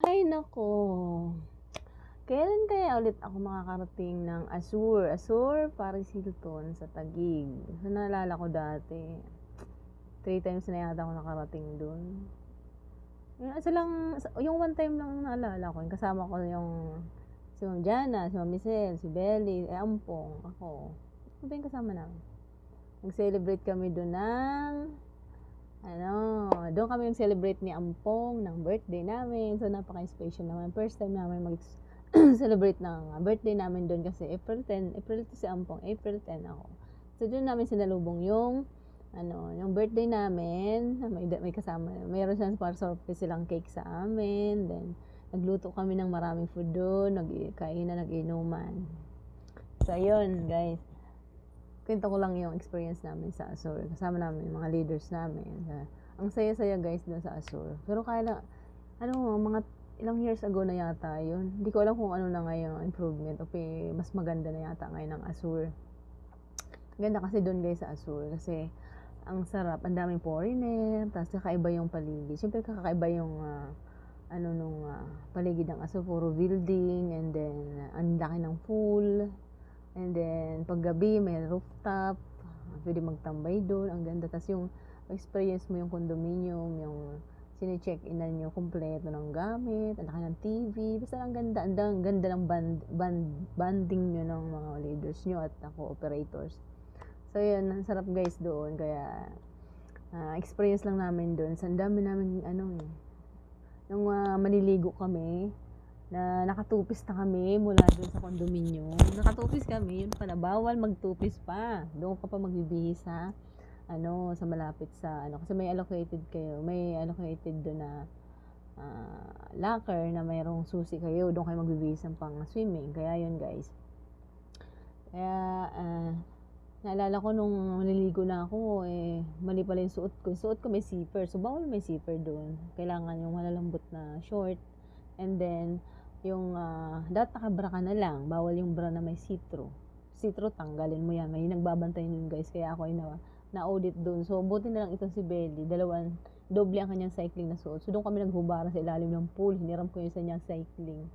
Ay naku, kailan kaya ulit ako makakarating ng Azure, Paris Hilton sa Taguig. So, naalala ko dati, 3 times na yata ako nakarating dun. Yung one time lang naalala ko, yung kasama ko yung si Ma'am Jana, si Ma'am Michelle, si Belly, Ampong, ako. Ano ba yung kasama namin? Nag-celebrate kami dun ng doon kami nag-celebrate ni Ampong ng birthday namin. So, napaka-special naman. First time namin mag-celebrate ng birthday namin doon kasi April 2 si Ampong, April 10 ako. So, doon namin sinalubong yung birthday namin. May kasama. Mayroon siyang para surprise silang cake sa amin. Then, nagluto kami ng maraming food doon. Nag-kainan, nag-inuman. So, ayun, guys. Kwento ko lang yung experience namin sa Azure. Kasama namin yung mga leaders namin. Ang saya-saya guys doon sa Azure. Pero kaya mga ilang years ago na yata yun. Hindi ko alam kung ano na ngayon improvement. Okay, mas maganda na yata ngayon ang Azure. Ganda kasi doon guys sa Azure. Kasi ang sarap. Ang daming foreigner. Tapos kakaiba yung paligid. Siyempre kakaiba yung paligid ng Azure. Puro building. And then ang laki ng pool. And then, paggabi, may rooftop. Pwede magtambay doon. Ang ganda. Tapos yung experience mo yung condominium, yung sine-check-inan nyo kompleto ng gamit, ang laki ng TV. Basta ang ganda. Ang ganda ng banding nyo ng mga leaders nyo at operators. So, yun. Ang sarap guys doon. Kaya, experience lang namin doon. Ang dami namin, nung maniligo kami, na nakatupis na kami mula doon sa condominium. Nakatupis kami, yun pala, bawal magtupis pa. Doon ka pa magbibihis sa malapit sa kasi may allocated doon na locker na mayroong susi kayo. Doon kayo magbibihis ng pang swimming. Kaya yun guys. Kaya naalala ko nung naliligo na ako, mali pala yung suot ko. Yung suot ko may zipper. So, bawal may zipper doon. Kailangan yung malalambot na short. And then, yung dapat nakabra ka na lang, bawal yung bra na may see-through tanggalin mo yan, may nagbabantay nun guys, kaya ako ay na-audit doon. So buti na lang itong si Belly, doble ang kanyang cycling na suot. So doon kami naghubara sa ilalim ng pool, hiniram ko yung sa niyang cycling.